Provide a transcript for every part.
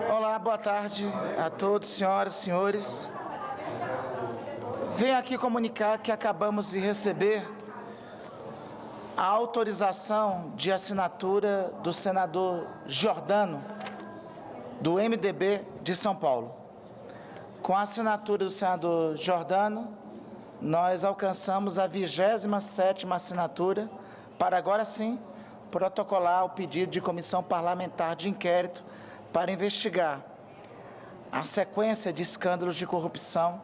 Olá, boa tarde a todos, senhoras e senhores. Venho aqui comunicar que acabamos de receber a autorização de assinatura do senador Giordano, do MDB de São Paulo. Com a assinatura do senador Giordano, nós alcançamos a 27ª assinatura para, agora sim, protocolar o pedido de comissão parlamentar de inquérito para investigar a sequência de escândalos de corrupção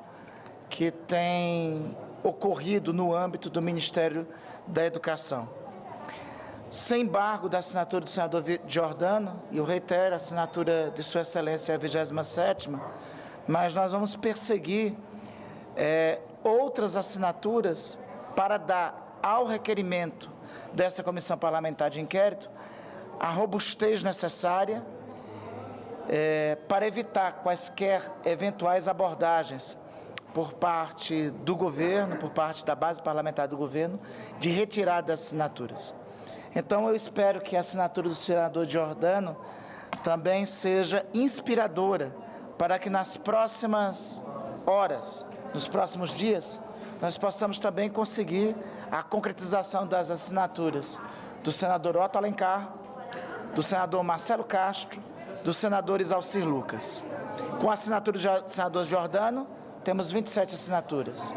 que tem ocorrido no âmbito do Ministério da Educação. Sem embargo da assinatura do senador Giordano, e eu reitero, a assinatura de Sua Excelência é a 27ª, mas nós vamos perseguir outras assinaturas para dar ao requerimento dessa comissão parlamentar de inquérito a robustez necessária para evitar quaisquer eventuais abordagens por parte do governo, por parte da base parlamentar do governo, de retirada das assinaturas. Então, eu espero que a assinatura do senador Giordano também seja inspiradora para que nas próximas horas, nos próximos dias, nós possamos também conseguir a concretização das assinaturas do senador Otto Alencar, do senador Marcelo Castro, do senador Isalcir Lucas. Com a assinatura do senador Giordano, temos 27 assinaturas.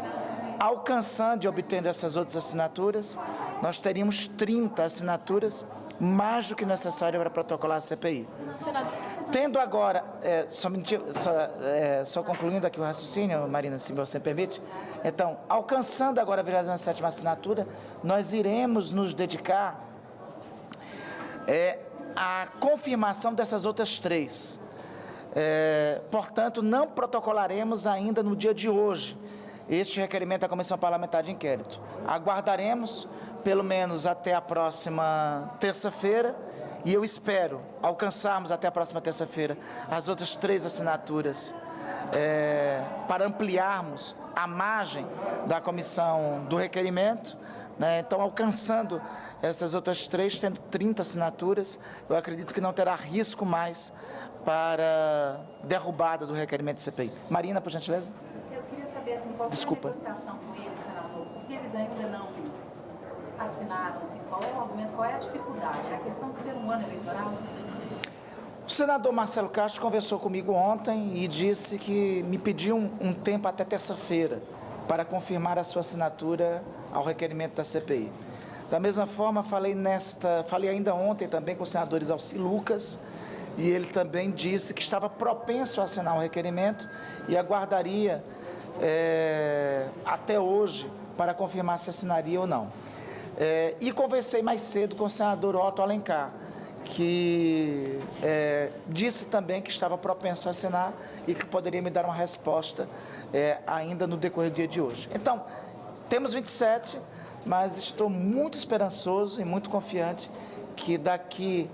Alcançando e obtendo essas outras assinaturas, nós teríamos 30 assinaturas, mais do que necessário para protocolar a CPI. Senador. Tendo agora, só concluindo aqui o raciocínio, Marina, se você me permite, então, alcançando agora a 27ª assinatura, nós iremos nos dedicar à confirmação dessas outras 3. Portanto, não protocolaremos ainda no dia de hoje este requerimento da Comissão Parlamentar de Inquérito. Aguardaremos pelo menos até a próxima terça-feira e eu espero alcançarmos até a próxima terça-feira as outras 3 assinaturas para ampliarmos a margem da comissão do requerimento, né? Então, alcançando essas outras 3, tendo 30 assinaturas, eu acredito que não terá risco mais para derrubada do requerimento de CPI. Marina, por gentileza. Eu queria saber assim, qual foi a negociação com eles, senador? Por que eles ainda não assinaram? Assim, qual é o argumento, qual é a dificuldade? É a questão de ser um ano eleitoral? O senador Marcelo Castro conversou comigo ontem e disse que me pediu um tempo até terça-feira para confirmar a sua assinatura ao requerimento da CPI. Da mesma forma, falei ainda ontem também com o senador Isalcir Lucas, e ele também disse que estava propenso a assinar o requerimento e aguardaria até hoje para confirmar se assinaria ou não. E conversei mais cedo com o senador Otto Alencar, que disse também que estava propenso a assinar e que poderia me dar uma resposta ainda no decorrer do dia de hoje. Então, temos 27, mas estou muito esperançoso e muito confiante que daqui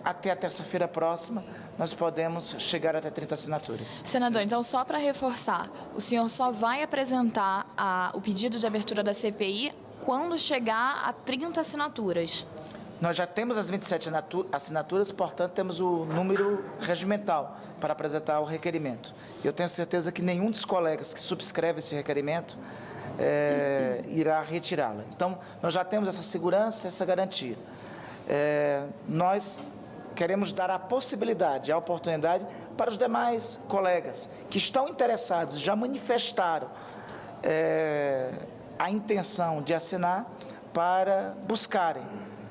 até a terça-feira próxima nós podemos chegar até 30 assinaturas. Senador, então só para reforçar, o senhor só vai apresentar o pedido de abertura da CPI quando chegar a 30 assinaturas? Nós já temos as 27 assinaturas, portanto, temos o número regimental para apresentar o requerimento. Eu tenho certeza que nenhum dos colegas que subscreve esse requerimento irá retirá-la. Então, nós já temos essa segurança, essa garantia. Nós queremos dar a possibilidade, a oportunidade para os demais colegas que estão interessados, já manifestaram a intenção de assinar, para buscarem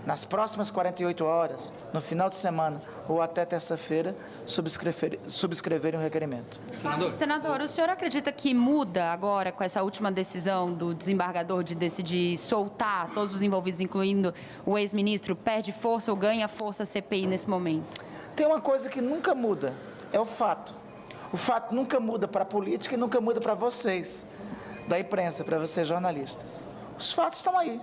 nas próximas 48 horas, no final de semana ou até terça-feira, subscreverem o requerimento. Senador, o senhor acredita que muda agora com essa última decisão do desembargador de decidir soltar todos os envolvidos, incluindo o ex-ministro, perde força ou ganha força a CPI nesse momento? Tem uma coisa que nunca muda, é o fato. O fato nunca muda para a política e nunca muda para vocês, da imprensa, para vocês jornalistas. Os fatos estão aí.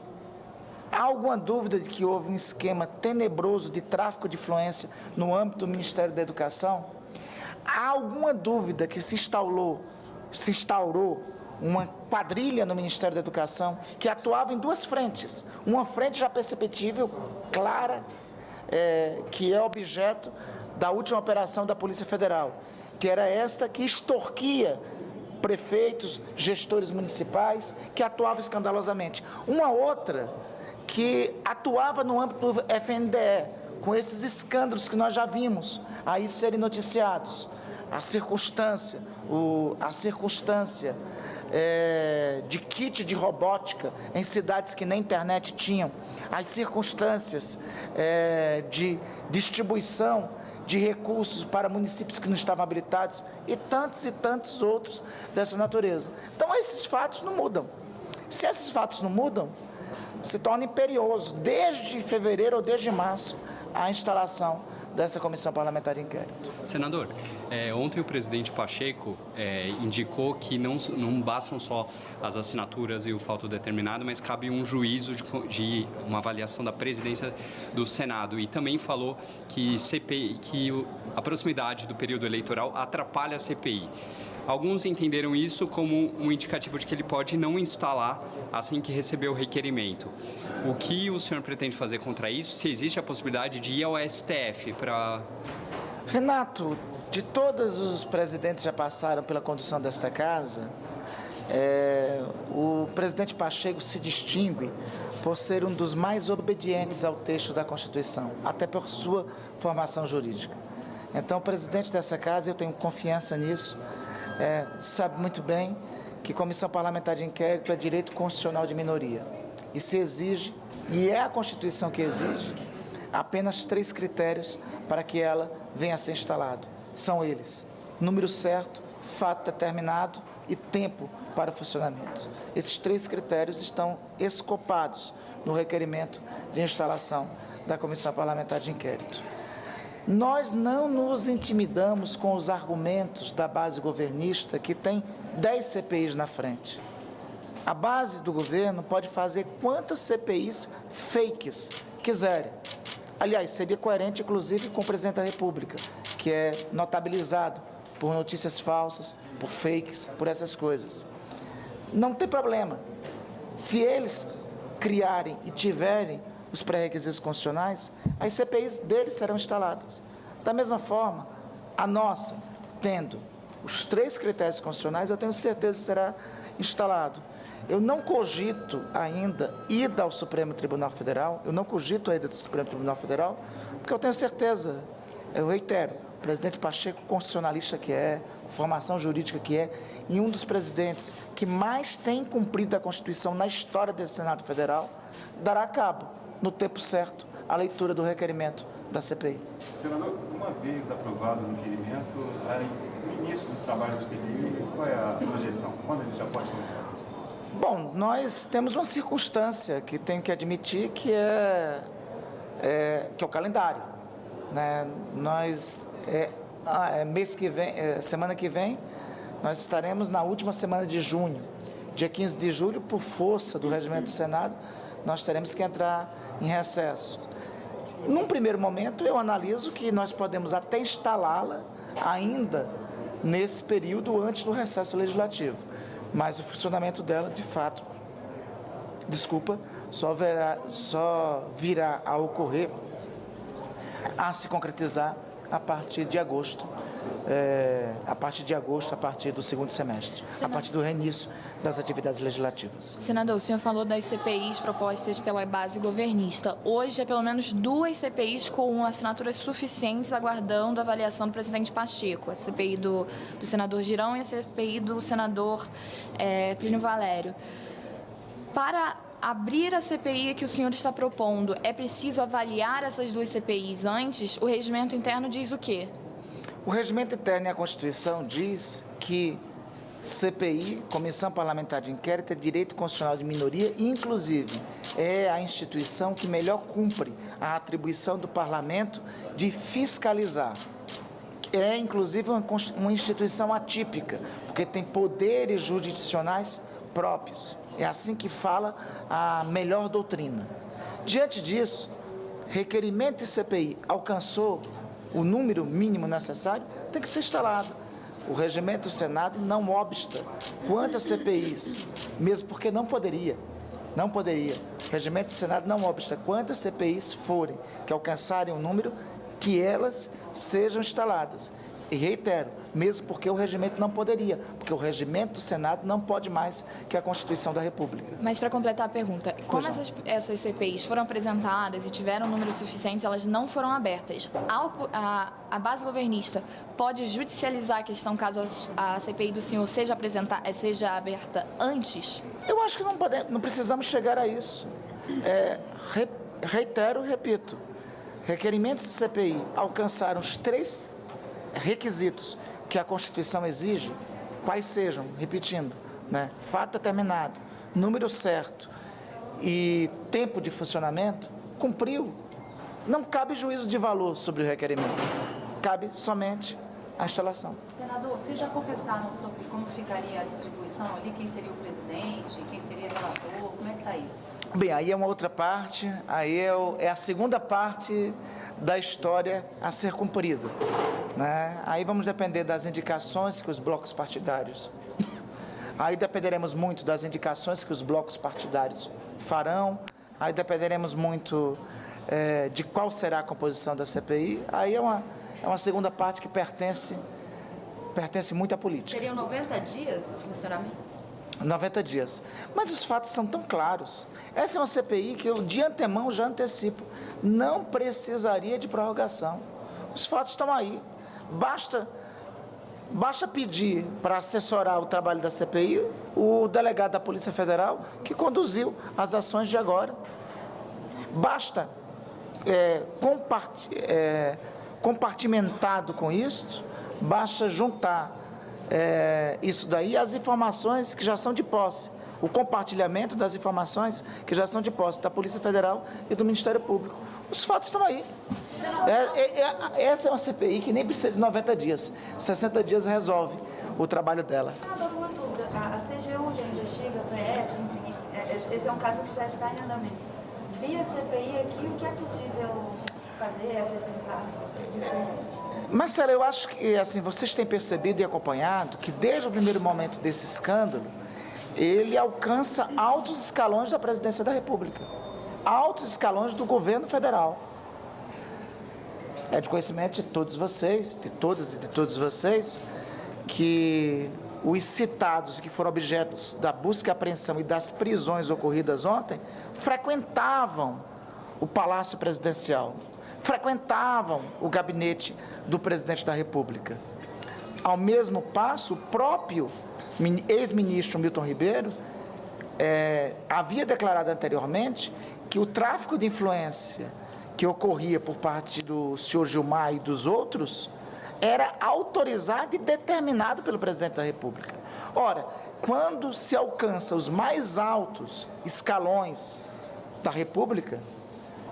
Há alguma dúvida de que houve um esquema tenebroso de tráfico de influência no âmbito do Ministério da Educação? Há alguma dúvida que se instaurou uma quadrilha no Ministério da Educação que atuava em 2 frentes? Uma frente já perceptível, clara, que é objeto da última operação da Polícia Federal, que era esta que extorquia prefeitos, gestores municipais, que atuavam escandalosamente. Uma outra que atuava no âmbito do FNDE, com esses escândalos que nós já vimos aí serem noticiados. A circunstância de kit de robótica em cidades que nem internet tinham, as circunstâncias de distribuição de recursos para municípios que não estavam habilitados e tantos outros dessa natureza. Então, esses fatos não mudam. Se esses fatos não mudam, se torna imperioso, desde fevereiro ou desde março, a instalação dessa comissão parlamentar de inquérito. Senador, ontem o presidente Pacheco indicou que não bastam só as assinaturas e o fato determinado, mas cabe um juízo de uma avaliação da presidência do Senado. E também falou que a proximidade do período eleitoral atrapalha a CPI. Alguns entenderam isso como um indicativo de que ele pode não instalar assim que receber o requerimento. O que o senhor pretende fazer contra isso? Se existe a possibilidade de ir ao STF para... Renato, de todos os presidentes que já passaram pela condução desta casa, o presidente Pacheco se distingue por ser um dos mais obedientes ao texto da Constituição, até por sua formação jurídica. Então, o presidente dessa casa, eu tenho confiança nisso, sabe muito bem que comissão parlamentar de inquérito é direito constitucional de minoria. E se exige, e é a Constituição que exige, apenas 3 critérios para que ela venha a ser instalada. São eles: número certo, fato determinado e tempo para o funcionamento. Esses 3 critérios estão escopados no requerimento de instalação da comissão parlamentar de inquérito. Nós não nos intimidamos com os argumentos da base governista, que tem 10 CPIs na frente. A base do governo pode fazer quantas CPIs fakes quiserem. Aliás, seria coerente, inclusive, com o presidente da República, que é notabilizado por notícias falsas, por fakes, por essas coisas. Não tem problema. Se eles criarem e tiverem os pré-requisitos constitucionais, as CPIs deles serão instaladas. Da mesma forma, a nossa, tendo os 3 critérios constitucionais, eu tenho certeza que será instalado. Eu não cogito ainda ida ao Supremo Tribunal Federal, porque eu tenho certeza, eu reitero, o presidente Pacheco, constitucionalista que é, formação jurídica que é, e um dos presidentes que mais tem cumprido a Constituição na história desse Senado Federal, dará cabo, no tempo certo, a leitura do requerimento da CPI. Senador, uma vez aprovado o requerimento, no início dos trabalhos do CPI, qual é a projeção? Quando ele já pode começar? Bom, nós temos uma circunstância que tenho que admitir que é o calendário, né? Semana que vem, nós estaremos na última semana de junho. Dia 15 de julho, por força do regimento do Senado, nós teremos que entrar em recesso. Num primeiro momento, eu analiso que nós podemos até instalá-la ainda nesse período antes do recesso legislativo. Mas o funcionamento dela, de fato, só virá a ocorrer, a se concretizar a partir de agosto, a partir do segundo semestre, a partir do reinício das atividades legislativas. Senador, o senhor falou das CPIs propostas pela base governista. Hoje, pelo menos 2 CPIs com assinaturas suficientes aguardando a avaliação do presidente Pacheco. A CPI do senador Girão e a CPI do senador Plínio Valério. Para abrir a CPI que o senhor está propondo, é preciso avaliar essas 2 CPIs antes? O regimento interno diz o quê? O regimento interno e a Constituição diz que CPI, Comissão Parlamentar de Inquérito, é direito constitucional de minoria e, inclusive, é a instituição que melhor cumpre a atribuição do Parlamento de fiscalizar. É, inclusive, uma instituição atípica, porque tem poderes jurisdicionais próprios. É assim que fala a melhor doutrina. Diante disso, requerimento de CPI alcançou o número mínimo necessário, tem que ser instalado. O regimento do Senado não obsta quantas CPIs, mesmo porque não poderia, Não poderia. O regimento do Senado não obsta quantas CPIs forem, que alcançarem um número, que elas sejam instaladas. E reitero, mesmo porque o regimento não poderia, porque o regimento do Senado não pode mais que a Constituição da República. Mas para completar a pergunta, como essas CPIs foram apresentadas e tiveram números suficientes, elas não foram abertas. A base governista pode judicializar a questão caso a CPI do senhor seja aberta antes? Eu acho que não precisamos chegar a isso. Reitero, repito, requerimentos de CPI alcançaram os 3 requisitos que a Constituição exige, quais sejam, repetindo, né? Fato determinado, número certo e tempo de funcionamento, cumpriu. Não cabe juízo de valor sobre o requerimento, cabe somente a instalação. Senador, vocês já conversaram sobre como ficaria a distribuição ali, quem seria o presidente, quem seria o relator, como é que está isso? Bem, aí é uma outra parte, aí é a segunda parte da história a ser cumprida, né? Aí vamos depender das indicações que os blocos partidários, aí dependeremos muito das indicações que os blocos partidários farão, aí dependeremos muito de qual será a composição da CPI, aí é uma segunda parte que pertence muito à política. Seriam 90 dias de funcionamento? 90 dias. Mas os fatos são tão claros. Essa é uma CPI que eu, de antemão, já antecipo. Não precisaria de prorrogação. Os fatos estão aí. Basta pedir para assessorar o trabalho da CPI o delegado da Polícia Federal que conduziu as ações de agora. Basta compartimentado com isso, basta juntar isso daí às informações que já são de posse, o compartilhamento das informações que já são de posse da Polícia Federal e do Ministério Público. Os fatos estão aí. Essa é uma CPI que nem precisa de 90 dias. 60 dias resolve o trabalho dela. Uma dúvida. A CGU já investiga, a PF, enfim, esse é um caso que já está em andamento. Via CPI aqui, o que é possível fazer, apresentar diferente? Marcela, eu acho que assim, vocês têm percebido e acompanhado que desde o primeiro momento desse escândalo, ele alcança altos escalões da Presidência da República, altos escalões do governo federal. É de conhecimento de todos vocês, de todas e de todos vocês, que os citados que foram objetos da busca e apreensão e das prisões ocorridas ontem frequentavam o Palácio Presidencial, frequentavam o gabinete do Presidente da República. Ao mesmo passo, o próprio ex-ministro Milton Ribeiro havia declarado anteriormente que o tráfico de influência que ocorria por parte do senhor Gilmar e dos outros era autorizado e determinado pelo Presidente da República. Ora, quando se alcança os mais altos escalões da República,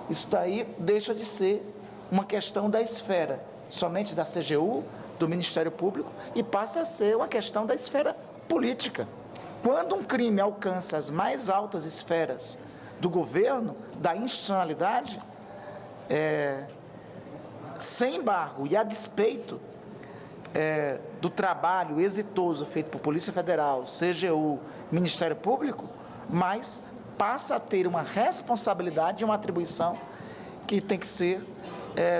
isso daí deixa de ser uma questão da esfera, somente da CGU, do Ministério Público, e passa a ser uma questão da esfera política. Quando um crime alcança as mais altas esferas do governo, da institucionalidade, sem embargo e a despeito do trabalho exitoso feito por Polícia Federal, CGU, Ministério Público, mas passa a ter uma responsabilidade e uma atribuição que tem que ser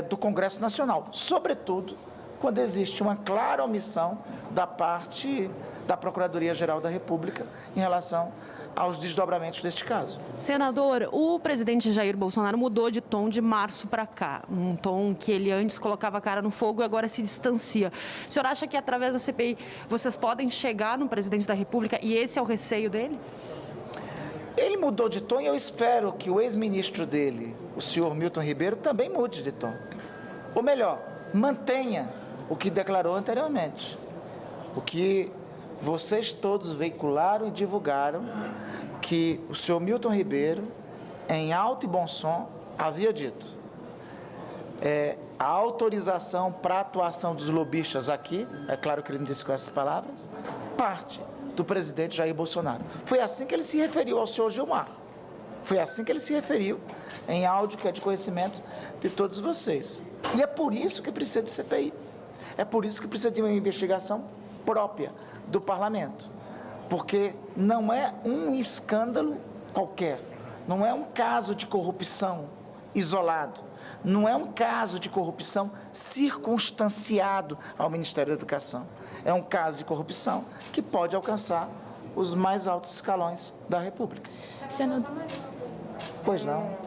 do Congresso Nacional, sobretudo quando existe uma clara omissão da parte da Procuradoria-Geral da República em relação aos desdobramentos deste caso. Senador, o presidente Jair Bolsonaro mudou de tom de março para cá, um tom que ele antes colocava a cara no fogo e agora se distancia. O senhor acha que através da CPI vocês podem chegar no presidente da República e esse é o receio dele? Ele mudou de tom e eu espero que o ex-ministro dele, o senhor Milton Ribeiro, também mude de tom. Ou melhor, mantenha o que declarou anteriormente, o que vocês todos veicularam e divulgaram, que o senhor Milton Ribeiro, em alto e bom som, havia dito. A autorização para a atuação dos lobistas aqui, é claro que ele não disse com essas palavras, parte do presidente Jair Bolsonaro. Foi assim que ele se referiu ao senhor Gilmar. Foi assim que ele se referiu em áudio que é de conhecimento de todos vocês. E é por isso que precisa de CPI. É por isso que precisa de uma investigação própria do Parlamento. Porque não é um escândalo qualquer, não é um caso de corrupção isolado, não é um caso de corrupção circunstanciado ao Ministério da Educação. É um caso de corrupção que pode alcançar os mais altos escalões da República. Pois não.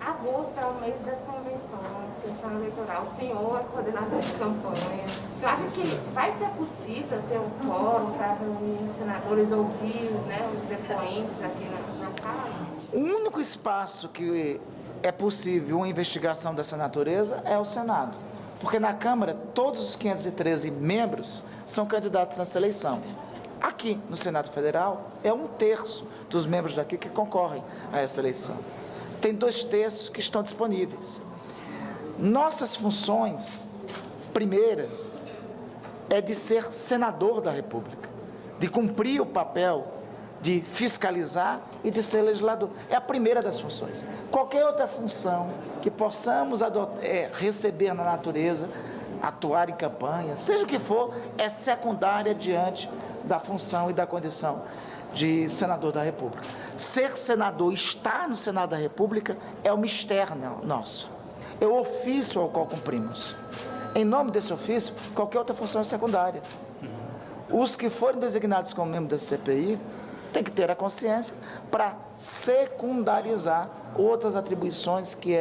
Agosto é o mês das convenções, questão eleitoral. O senhor é coordenador de campanha. Você acha que vai ser possível ter um fórum para reunir senadores, ouvir, né, os depoentes aqui na casa? O único espaço que é possível uma investigação dessa natureza é o Senado. Porque na Câmara, todos os 513 membros são candidatos nessa eleição. Aqui, no Senado Federal, é 1/3 dos membros daqui que concorrem a essa eleição. Tem 2/3 que estão disponíveis. Nossas funções primeiras é de ser senador da República, de cumprir o papel de fiscalizar e de ser legislador. É a primeira das funções. Qualquer outra função que possamos receber na natureza, atuar em campanha, seja o que for, é secundária diante da função e da condição de senador da República. Ser senador, estar no Senado da República, é um mistério nosso. É o ofício ao qual cumprimos. Em nome desse ofício, qualquer outra função é secundária. Os que forem designados como membros da CPI têm que ter a consciência para secundarizar outras atribuições que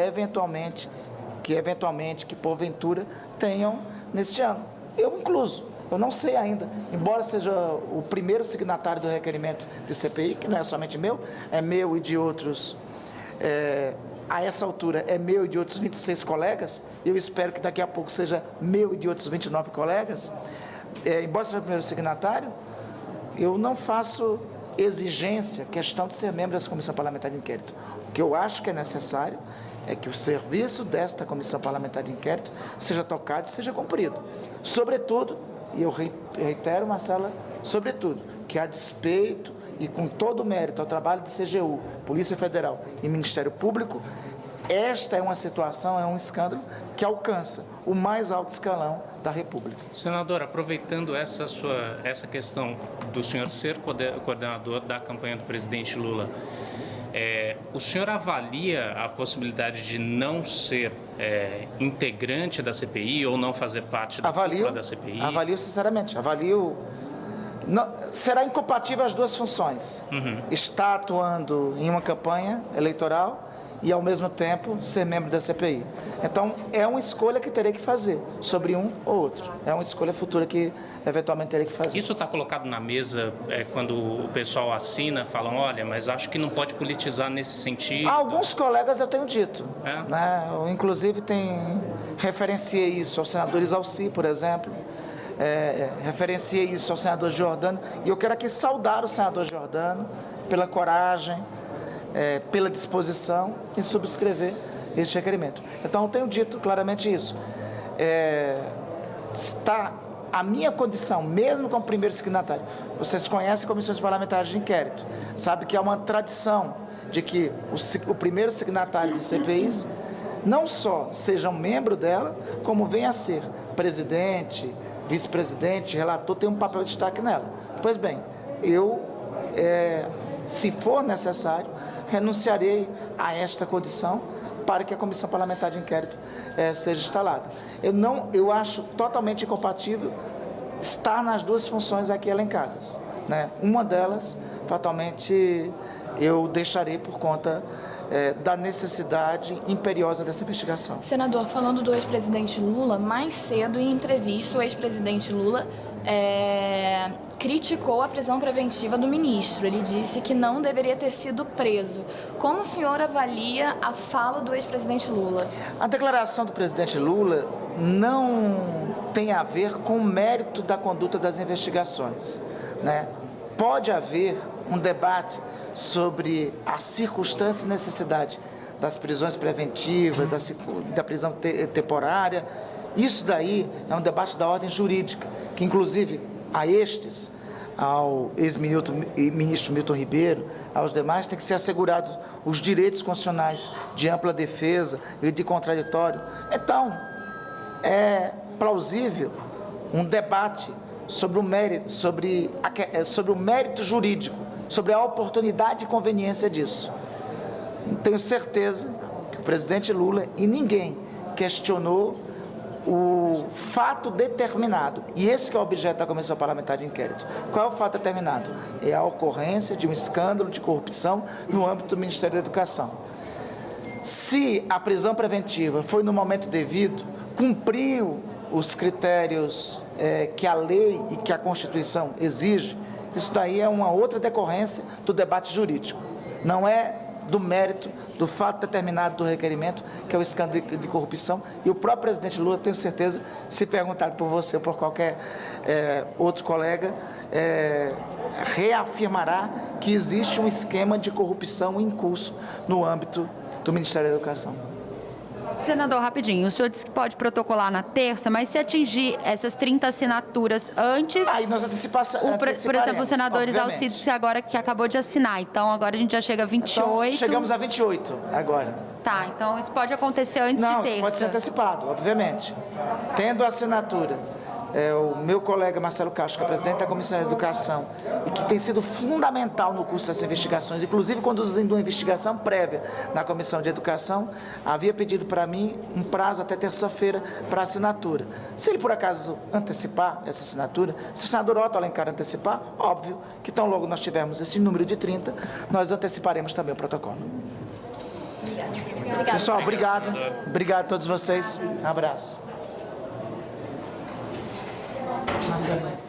porventura tenham neste ano. Eu incluso. Eu não sei ainda, embora seja o primeiro signatário do requerimento de CPI, que não é somente meu, é meu e de outros, a essa altura, é meu e de outros 26 colegas, eu espero que daqui a pouco seja meu e de outros 29 colegas, embora seja o primeiro signatário, eu não faço exigência, questão de ser membro dessa Comissão Parlamentar de Inquérito. O que eu acho que é necessário é que o serviço desta Comissão Parlamentar de Inquérito seja tocado e seja cumprido. Sobretudo, e eu reitero, Marcela, sobretudo, que a despeito e com todo o mérito ao trabalho de CGU, Polícia Federal e Ministério Público, esta é uma situação, é um escândalo que alcança o mais alto escalão da República. Senador, aproveitando essa questão do senhor ser coordenador da campanha do presidente Lula, o senhor avalia a possibilidade de não ser integrante da CPI ou não fazer parte da cúpula da CPI? Avalio, sinceramente. Será incompatível as duas funções. Estar atuando em uma campanha eleitoral e, ao mesmo tempo, ser membro da CPI. Então, é uma escolha que terei que fazer sobre um ou outro. É uma escolha futura que, eventualmente, terei que fazer. Isso está colocado na mesa quando o pessoal assina, falam, olha, mas acho que não pode politizar nesse sentido? Alguns colegas eu tenho dito. Né? Eu, inclusive, referenciei isso ao senador Isalci, por exemplo. Referenciei isso ao senador Giordano. E eu quero aqui saudar o senador Giordano pela coragem, pela disposição em subscrever esse requerimento. Então, eu tenho dito claramente isso. Está a minha condição, mesmo como primeiro signatário. Vocês conhecem comissões parlamentares de inquérito. Sabe que há uma tradição de que o primeiro signatário de CPIs não só seja um membro dela, como venha a ser presidente, vice-presidente, relator, tem um papel de destaque nela. Pois bem, eu, se for necessário, renunciarei a esta condição para que a Comissão Parlamentar de Inquérito seja instalada. Eu acho totalmente incompatível estar nas duas funções aqui elencadas. Né? Uma delas, fatalmente, eu deixarei por conta da necessidade imperiosa dessa investigação. Senador, falando do ex-presidente Lula, mais cedo em entrevista, o ex-presidente Lula criticou a prisão preventiva do ministro. Ele disse que não deveria ter sido preso. Como o senhor avalia a fala do ex-presidente Lula? A declaração do presidente Lula não tem a ver com o mérito da conduta das investigações. Né? Pode haver um debate sobre a circunstância e necessidade das prisões preventivas, da prisão temporária. Isso daí é um debate da ordem jurídica, que inclusive ao ex-ministro Milton Ribeiro, aos demais, tem que ser assegurados os direitos constitucionais de ampla defesa e de contraditório. Então, é plausível um debate sobre o mérito jurídico sobre a oportunidade e conveniência disso. Tenho certeza que o presidente Lula e ninguém questionou o fato determinado, e esse que é o objeto da Comissão Parlamentar de Inquérito. Qual é o fato determinado? É a ocorrência de um escândalo de corrupção no âmbito do Ministério da Educação. Se a prisão preventiva foi no momento devido, cumpriu os critérios que a lei e que a Constituição exige, isso daí é uma outra decorrência do debate jurídico. Não é do mérito, do fato determinado do requerimento, que é o escândalo de corrupção. E o próprio presidente Lula, tenho certeza, se perguntado por você ou por qualquer outro colega, reafirmará que existe um esquema de corrupção em curso no âmbito do Ministério da Educação. Senador, rapidinho, o senhor disse que pode protocolar na terça, mas se atingir essas 30 assinaturas antes... Aí nós anteciparemos. Por exemplo, o senador Alcides, agora que acabou de assinar, então agora a gente já chega a 28... Então, chegamos a 28 agora. Tá, então isso pode acontecer antes de terça. Não, isso pode ser antecipado, obviamente. Tendo a assinatura, o meu colega Marcelo Castro, que é presidente da Comissão de Educação, e que tem sido fundamental no curso dessas investigações, inclusive conduzindo uma investigação prévia na Comissão de Educação, havia pedido para mim um prazo até terça-feira para assinatura. Se ele, por acaso, antecipar essa assinatura, se o senador Otto Alencar antecipar, óbvio que tão logo nós tivermos esse número de 30, nós anteciparemos também o protocolo. Obrigada. Pessoal, obrigado. Obrigado a todos vocês. Um abraço. Marcelo.